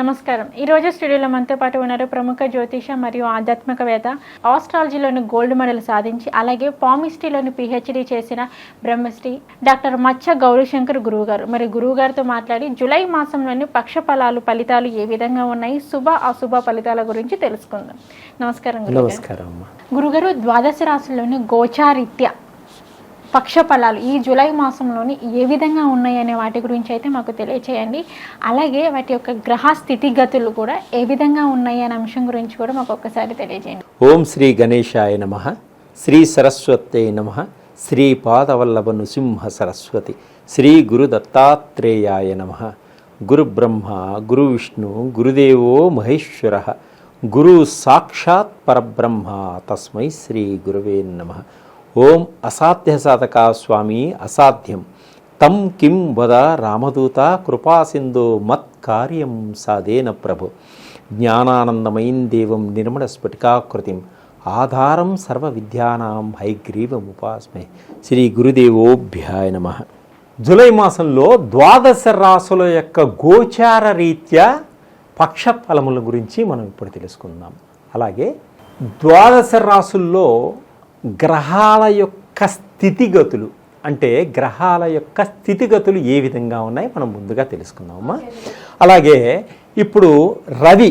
నమస్కారం. ఈరోజు స్టూడియోలో మనతో పాటు ఉన్నారు ప్రముఖ జ్యోతిష మరియు ఆధ్యాత్మికవేత్త, ఆస్ట్రాలజీలోని గోల్డ్ మెడల్ సాధించి అలాగే పామిస్ట్రీలోని పిహెచ్డి చేసిన బ్రహ్మశ్రీ డాక్టర్ మచ్చ గౌరీశంకర్ గురువుగారు. మరి గురువుగారితో మాట్లాడి జూలై మాసంలోని పక్ష ఫలితాలు ఏ విధంగా ఉన్నాయి, శుభ అశుభ ఫలితాల గురించి తెలుసుకుందాం. నమస్కారం గురుగారు. ద్వాదశ రాశుల్లోని గోచారీత్య పక్ష ఫలాలు ఈ జూలై మాసంలోని ఏ విధంగా ఉన్నాయి అనే వాటి గురించి అయితే మాకు తెలియచేయండి. అలాగే వాటి యొక్క గ్రహ స్థితిగతులు కూడా ఏ విధంగా ఉన్నాయి అనే అంశం గురించి కూడా మాకు ఒక్కసారి తెలియజేయండి. ఓం శ్రీ గణేశాయ నమః, శ్రీ సరస్వతే నమః, శ్రీ పాదవల్లభ నృసింహ సరస్వతి, శ్రీ గురు దత్తాత్రేయాయ నమః. గురు బ్రహ్మ గురు విష్ణు గురుదేవో మహేశ్వరః, గురు సాక్షాత్ పరబ్రహ్మ తస్మై శ్రీ గురవే నమః. ఓం అసాధ్య సాధక స్వామి అసాధ్యం తం కిం వద రామదూత కృపాసింధో మత్కార్యం సాధేన ప్రభు. జ్ఞానానందమయం దేవం నిర్మల స్ఫటికాకృతిం ఆధారం సర్వ విద్యానాం హైగ్రీవముపాస్మే. శ్రీ గురుదేవోభ్యాయ నమః. జూలై మాసంలో ద్వాదశ రాశుల యొక్క గోచార రీత్యా పక్ష ఫలముల గురించి మనం ఇప్పుడు తెలుసుకుందాం. అలాగే ద్వాదశ రాశుల్లో గ్రహాల యొక్క స్థితిగతులు, అంటే గ్రహాల యొక్క స్థితిగతులు ఏ విధంగా ఉన్నాయి మనం ముందుగా తెలుసుకుందామమ్మా. అలాగే ఇప్పుడు రవి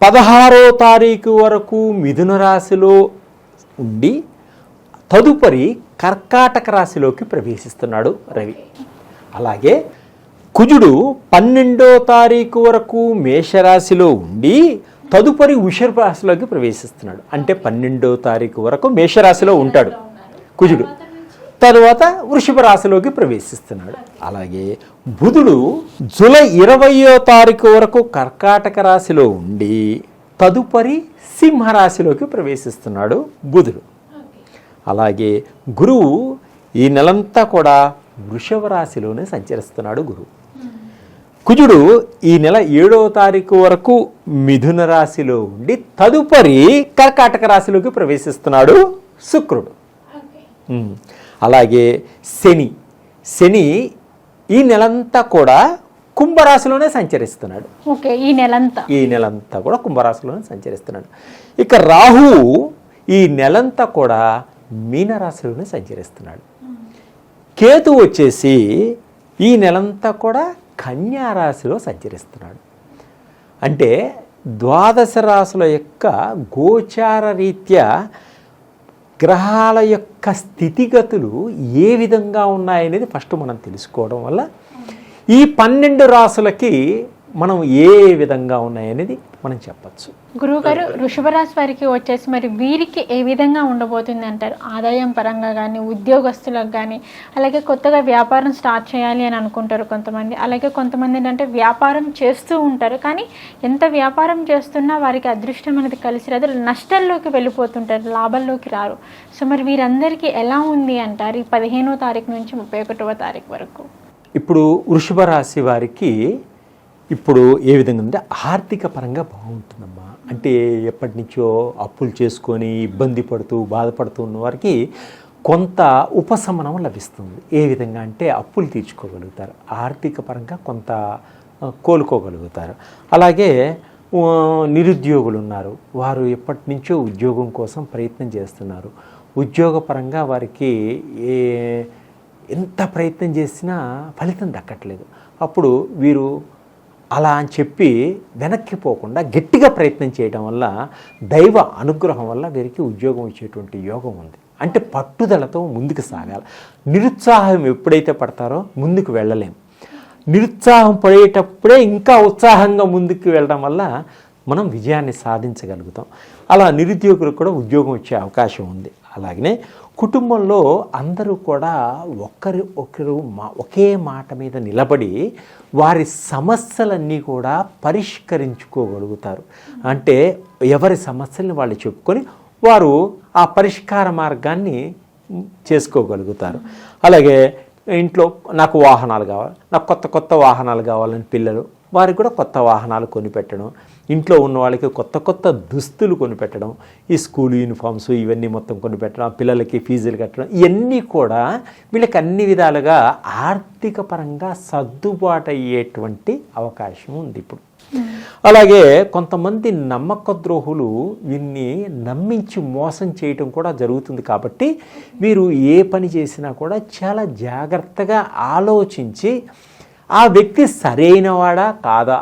16వ తారీఖు వరకు మిథున రాశిలో ఉండి తదుపరి కర్కాటక రాశిలోకి ప్రవేశిస్తున్నాడు రవి. అలాగే కుజుడు 12వ తారీఖు వరకు మేషరాశిలో ఉండి తదుపరి వృషభ రాశిలోకి ప్రవేశిస్తున్నాడు. అంటే 12వ తారీఖు వరకు మేషరాశిలో ఉంటాడు కుజుడు, తరువాత వృషభ రాశిలోకి ప్రవేశిస్తున్నాడు. అలాగే బుధుడు జూలై 20వ తారీఖు వరకు కర్కాటక రాశిలో ఉండి తదుపరి సింహరాశిలోకి ప్రవేశిస్తున్నాడు బుధుడు. అలాగే గురువు ఈ నెలంతా కూడా వృషభ రాశిలోనే సంచరిస్తున్నాడు గురువు. కుజుడు ఈ నెల 7వ తారీఖు వరకు మిథున రాశిలో ఉండి తదుపరి కర్కాటక రాశిలోకి ప్రవేశిస్తున్నాడు శుక్రుడు. అలాగే శని ఈ నెలంతా కూడా కుంభరాశిలోనే సంచరిస్తున్నాడు. ఈ నెలంతా కూడా కుంభరాశిలోనే సంచరిస్తున్నాడు. ఇక రాహువు ఈ నెలంతా కూడా మీనరాశిలోనే సంచరిస్తున్నాడు. కేతు వచ్చేసి ఈ నెలంతా కూడా కన్యా రాశిలో సంచరిస్తున్నాడు. అంటే ద్వాదశ రాశుల యొక్క గోచార రీత్యా గ్రహాల యొక్క స్థితిగతులు ఏ విధంగా ఉన్నాయనేది ఫస్ట్ మనం తెలుసుకోవడం వల్ల ఈ 12 రాశులకి మనం ఏ విధంగా ఉన్నాయనేది మనం చెప్పచ్చు. గురువుగారు, వృషభ రాశి వారికి వచ్చేసి మరి వీరికి ఏ విధంగా ఉండబోతుంది అంటారు? ఆదాయం పరంగా కానీ, ఉద్యోగస్తులకు కానీ, అలాగే కొత్తగా వ్యాపారం స్టార్ట్ చేయాలి అని అనుకుంటారు కొంతమంది. అలాగే కొంతమంది ఏంటంటే వ్యాపారం చేస్తూ ఉంటారు, కానీ ఎంత వ్యాపారం చేస్తున్నా వారికి అదృష్టం అనేది కలిసి రాదు, నష్టాల్లోకి వెళ్ళిపోతుంటారు, లాభాల్లోకి రారు. సో మరి వీరందరికీ ఎలా ఉంది అంటారు ఈ 15వ తారీఖు నుంచి 31వ తారీఖు వరకు? ఇప్పుడు వృషభ రాశి వారికి ఇప్పుడు ఏ విధంగా ఉంటే ఆర్థిక పరంగా బాగుంటుందమ్మా. అంటే ఎప్పటి నుంచో అప్పులు చేసుకొని ఇబ్బంది పడుతూ బాధపడుతూ ఉన్న వారికి కొంత ఉపశమనం లభిస్తుంది. ఏ విధంగా అంటే అప్పులు తీర్చుకోగలుగుతారు, ఆర్థిక పరంగా కొంత కోలుకోగలుగుతారు. అలాగే నిరుద్యోగులు ఉన్నారు, వారు ఎప్పటి నుంచో ఉద్యోగం కోసం ప్రయత్నం చేస్తున్నారు. ఉద్యోగపరంగా వారికి ఎంత ప్రయత్నం చేసినా ఫలితం దక్కట్లేదు. అప్పుడు వీరు అలా అని చెప్పి వెనక్కి పోకుండా గట్టిగా ప్రయత్నం చేయడం వల్ల దైవ అనుగ్రహం వల్ల వీరికి ఉద్యోగం వచ్చేటువంటి యోగం ఉంది. అంటే పట్టుదలతో ముందుకు సాగాలి. నిరుత్సాహం ఎప్పుడైతే పడతారో ముందుకు వెళ్ళలేం. నిరుత్సాహం పడేటప్పుడే ఇంకా ఉత్సాహంగా ముందుకు వెళ్ళడం వల్ల మనం విజయాన్ని సాధించగలుగుతాం. అలా నిరుద్యోగులకు కూడా ఉద్యోగం వచ్చే అవకాశం ఉంది. అలాగనే కుటుంబంలో అందరూ కూడా ఒకరు ఒకే మాట మీద నిలబడి వారి సమస్యలన్నీ కూడా పరిష్కరించుకోగలుగుతారు. అంటే ఎవరి సమస్యల్ని వాళ్ళు చెప్పుకొని వారు ఆ పరిష్కార మార్గాన్ని చేసుకోగలుగుతారు. అలాగే ఇంట్లో నాకు వాహనాలు కావాలి, నాకు కొత్త వాహనాలు కావాలని పిల్లలు, వారికి కూడా కొత్త వాహనాలు కొనిపెట్టడం, ఇంట్లో ఉన్న వాళ్ళకి కొత్త దుస్తులు కొనిపెట్టడం, ఈ స్కూల్ యూనిఫామ్స్ ఇవన్నీ మొత్తం కొనిపెట్టడం, పిల్లలకి ఫీజులు కట్టడం, ఇవన్నీ కూడా వీళ్ళకి అన్ని విధాలుగా ఆర్థిక పరంగా సర్దుబాటు అయ్యేటువంటి అవకాశం ఉంది ఇప్పుడు. అలాగే కొంతమంది నమ్మక ద్రోహులు వీరిని నమ్మించి మోసం చేయటం కూడా జరుగుతుంది. కాబట్టి మీరు ఏ పని చేసినా కూడా చాలా జాగ్రత్తగా ఆలోచించి ఆ వ్యక్తి సరైనవాడా కాదా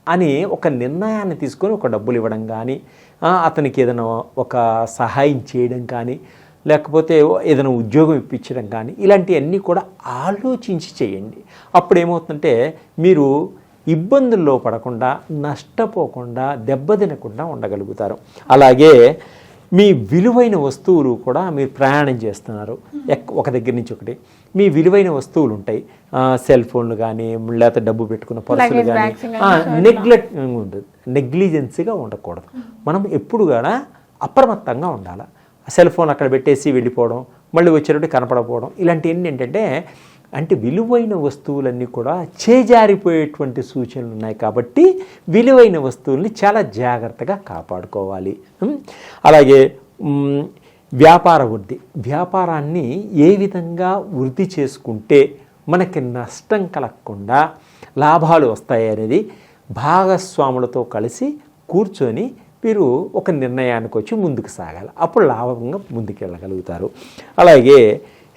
అని ఒక నిర్ణయాన్ని తీసుకొని ఒక డబ్బులు ఇవ్వడం కానీ, అతనికి ఏదైనా ఒక సహాయం చేయడం కానీ, లేకపోతే ఏదైనా ఉద్యోగం ఇప్పించడం కానీ, ఇలాంటివన్నీ కూడా ఆలోచించి చేయండి. అప్పుడు ఏమవుతుందంటే మీరు ఇబ్బందుల్లో పడకుండా, నష్టపోకుండా, దెబ్బతినకుండా ఉండగలుగుతారు. అలాగే మీ విలువైన వస్తువులు కూడా మీరు ప్రయాణం చేస్తున్నారు ఒక దగ్గర నుంచి ఒకటి, మీ విలువైన వస్తువులు ఉంటాయి, సెల్ ఫోన్లు కానీ, లేకపోతే డబ్బు పెట్టుకున్న పర్సులు కానీ, నెగ్లిజెన్సీగా ఉండకూడదు. మనం ఎప్పుడు కూడా అప్రమత్తంగా ఉండాలి. సెల్ ఫోన్ అక్కడ పెట్టేసి వెళ్ళిపోవడం, మళ్ళీ వచ్చేటప్పుడు కనపడకపోవడం, ఇలాంటివన్నీ ఏంటంటే విలువైన వస్తువులన్నీ కూడా చేజారిపోయేటువంటి సూచనలు ఉన్నాయి. కాబట్టి విలువైన వస్తువుల్ని చాలా జాగ్రత్తగా కాపాడుకోవాలి. అలాగే వ్యాపార వృద్ధి, వ్యాపారాన్ని ఏ విధంగా వృద్ధి చేసుకుంటే మనకి నష్టం కలగకుండా లాభాలు వస్తాయి అనేది భాగస్వాములతో కలిసి కూర్చొని మీరు ఒక నిర్ణయానికి వచ్చి ముందుకు సాగాలి. అప్పుడు లాభంగా ముందుకు వెళ్ళగలుగుతారు. అలాగే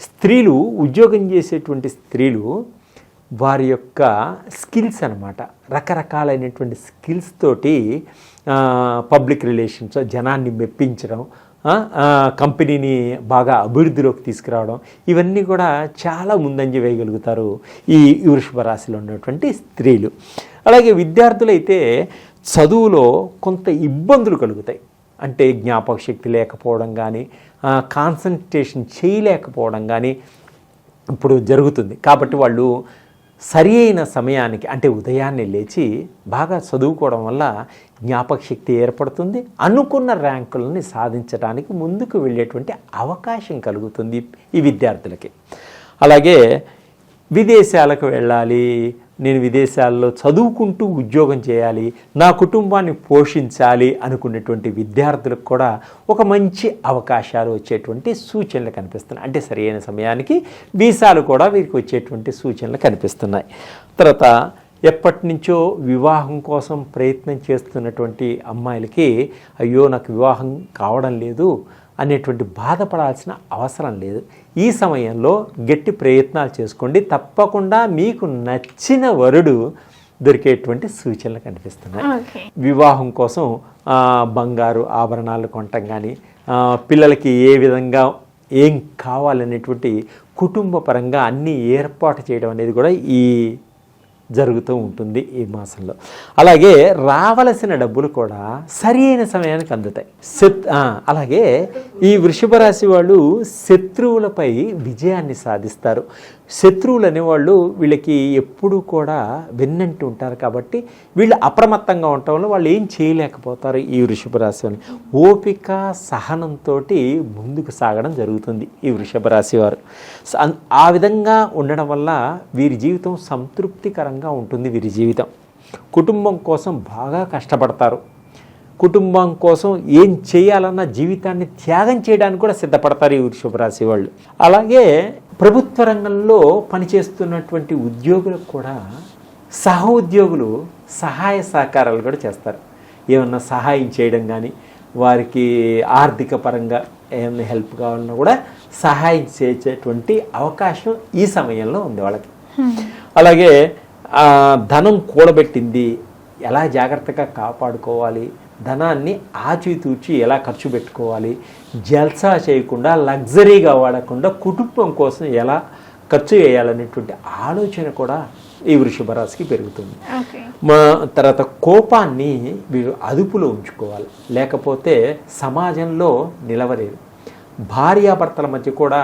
స్త్రీలు, ఉద్యోగం చేసేటువంటి స్త్రీలు వారి యొక్క స్కిల్స్ అన్నమాట, రకరకాలైనటువంటి స్కిల్స్ తోటి పబ్లిక్ రిలేషన్స్, జనాన్ని మెప్పించడం, కంపెనీని బాగా అభివృద్ధిలోకి తీసుకురావడం, ఇవన్నీ కూడా చాలా ముందంజ వేయగలుగుతారు ఈ వృషభ రాశిలో ఉన్నటువంటి స్త్రీలు. అలాగే విద్యార్థులైతే చదువులో కొంత ఇబ్బందులు కలుగుతాయి. అంటే జ్ఞాపక శక్తి లేకపోవడం కానీ, కాన్సన్ట్రేషన్ చేయలేకపోవడం కానీ ఇప్పుడు జరుగుతుంది. కాబట్టి వాళ్ళు సరి అయిన సమయానికి, అంటే ఉదయాన్నే లేచి బాగా చదువుకోవడం వల్ల జ్ఞాపక శక్తి ఏర్పడుతుంది, అనుకున్న ర్యాంకులని సాధించడానికి ముందుకు వెళ్ళేటువంటి అవకాశం కలుగుతుంది ఈ విద్యార్థులకి. అలాగే విదేశాలకు వెళ్ళాలి, నేను విదేశాల్లో చదువుకుంటూ ఉద్యోగం చేయాలి, నా కుటుంబాన్ని పోషించాలి అనుకునేటువంటి విద్యార్థులకు కూడా ఒక మంచి అవకాశాలు వచ్చేటువంటి సూచనలు కనిపిస్తున్నాయి. అంటే సరైన సమయానికి వీసాలు కూడా వీరికి వచ్చేటువంటి సూచనలు కనిపిస్తున్నాయి. తర్వాత ఎప్పటి నుంచో వివాహం కోసం ప్రయత్నం చేస్తున్నటువంటి అమ్మాయిలకి అయ్యో నాకు వివాహం కావడం లేదు అనేటువంటి బాధపడాల్సిన అవసరం లేదు. ఈ సమయంలో గట్టి ప్రయత్నాలు చేసుకోండి, తప్పకుండా మీకు నచ్చిన వరుడు దొరికేటువంటి సూచనలు కనిపిస్తున్నాయి. వివాహం కోసం బంగారు ఆభరణాలు కొనటం కానీ, పిల్లలకి ఏ విధంగా ఏం కావాలనేటువంటి కుటుంబ పరంగా అన్నీ ఏర్పాటు చేయడం అనేది కూడా ఈ జరుగుతూ ఉంటుంది ఈ మాసంలో. అలాగే రావలసిన డబ్బులు కూడా సరి అయిన సమయానికి అందుతాయి. అలాగే ఈ వృషభ రాశి వాళ్ళు శత్రువులపై విజయాన్ని సాధిస్తారు. శత్రువులు అనేవాళ్ళు వీళ్ళకి ఎప్పుడూ కూడా వెన్నంటూ ఉంటారు. కాబట్టి వీళ్ళు అప్రమత్తంగా ఉండటం వల్ల వాళ్ళు ఏం చేయలేకపోతారు. ఈ వృషభ రాశి వాళ్ళు ఓపిక సహనంతో ముందుకు సాగడం జరుగుతుంది ఈ వృషభ రాశి వారు. ఆ విధంగా ఉండడం వల్ల వీరి జీవితం సంతృప్తికరంగా ఉంటుంది. వీరి జీవితం కుటుంబం కోసం బాగా కష్టపడతారు. కుటుంబం కోసం ఏం చేయాలన్న జీవితాన్ని త్యాగం చేయడానికి కూడా సిద్ధపడతారు ఈ వృషభ రాశి వాళ్ళు. అలాగే ప్రభుత్వ రంగంలో పనిచేస్తున్నటువంటి ఉద్యోగులకు కూడా సహ ఉద్యోగులు సహాయ సహకారాలు కూడా చేస్తారు. ఏమన్నా సహాయం చేయడం కానీ, వారికి ఆర్థిక పరంగా ఏమన్నా హెల్ప్ కావాలన్నా కూడా సహాయం చేసేటువంటి అవకాశం ఈ సమయంలో ఉంది వాళ్ళకి. అలాగే ధనం కూడబెట్టింది ఎలా జాగ్రత్తగా కాపాడుకోవాలి, ధనాన్ని ఆచితూచి ఎలా ఖర్చు పెట్టుకోవాలి, జల్సా చేయకుండా, లగ్జరీగా వాడకుండా కుటుంబం కోసం ఎలా ఖర్చు చేయాలనేటువంటి ఆలోచన కూడా ఈ వృషభ రాశికి పెరుగుతుంది. తర్వాత కోపాన్ని వీరు అదుపులో ఉంచుకోవాలి, లేకపోతే సమాజంలో నిలవలేరు. భార్యాభర్తల మధ్య కూడా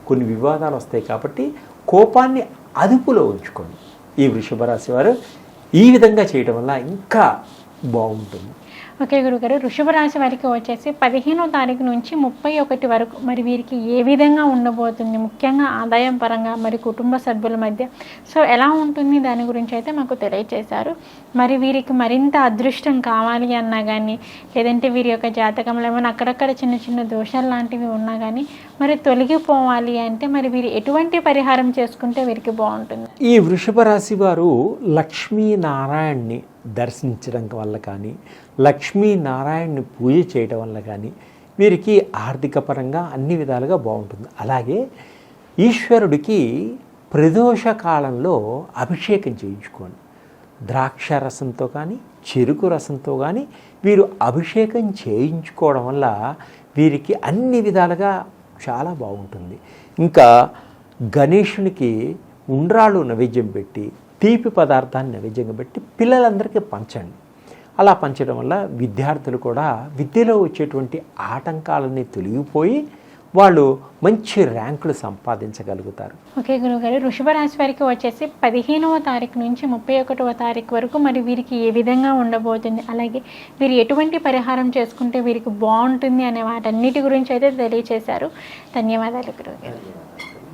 కొన్ని వివాదాలు వస్తాయి. కాబట్టి కోపాన్ని అదుపులో ఉంచుకోండి. ఈ వృషభ రాశి వారు ఈ విధంగా చేయడం వల్ల ఇంకా బాగుంటుంది. ఓకే గురుగారు, వృషభ రాశి వారికి వచ్చేసి 15వ తారీఖు నుంచి 31 వరకు మరి వీరికి ఏ విధంగా ఉండబోతుంది, ముఖ్యంగా ఆదాయం పరంగా, మరి కుటుంబ సభ్యుల మధ్య సో ఎలా ఉంటుంది దాని గురించి అయితే మాకు తెలియజేశారు. మరి వీరికి మరింత అదృష్టం కావాలి అన్నా కానీ, లేదంటే వీరి యొక్క జాతకంలో ఏమైనా అక్కడక్కడ చిన్న చిన్న దోషాలు లాంటివి ఉన్నా కానీ మరి తొలగిపోవాలి అంటే మరి వీరు ఎటువంటి పరిహారం చేసుకుంటే వీరికి బాగుంటుంది? ఈ వృషభ రాశి వారు లక్ష్మీనారాయణ్ణి దర్శించడం వల్ల కానీ, లక్ష్మీనారాయణని పూజ చేయడం వల్ల కానీ వీరికి ఆర్థిక పరంగా అన్ని విధాలుగా బాగుంటుంది. అలాగే ఈశ్వరుడికి ప్రదోష కాలంలో అభిషేకం చేయించుకోండి. ద్రాక్ష రసంతో కానీ, చెరుకు రసంతో కానీ వీరు అభిషేకం చేయించుకోవడం వల్ల వీరికి అన్ని విధాలుగా చాలా బాగుంటుంది. ఇంకా గణేశునికి ఉండ్రాళ్ళు నైవేద్యం పెట్టి, తీపి పదార్థాన్ని నైవేద్యంగా పెట్టి పిల్లలందరికీ పంచండి. అలా పంచడం వల్ల విద్యార్థులు కూడా విద్యలో వచ్చేటువంటి ఆటంకాలన్నీ తొలగిపోయి వాళ్ళు మంచి ర్యాంకులు సంపాదించగలుగుతారు. ఓకే గురువుగారు, వృషభ రాశి వారికి వచ్చేసి 15వ తారీఖు నుంచి 31వ తారీఖు వరకు మరి వీరికి ఏ విధంగా ఉండబోతుంది, అలాగే వీరు ఎటువంటి పరిహారం చేసుకుంటే వీరికి బాగుంటుంది అనే వాటన్నిటి గురించి అయితే తెలియచేశారు. ధన్యవాదాలు గురువుగారు.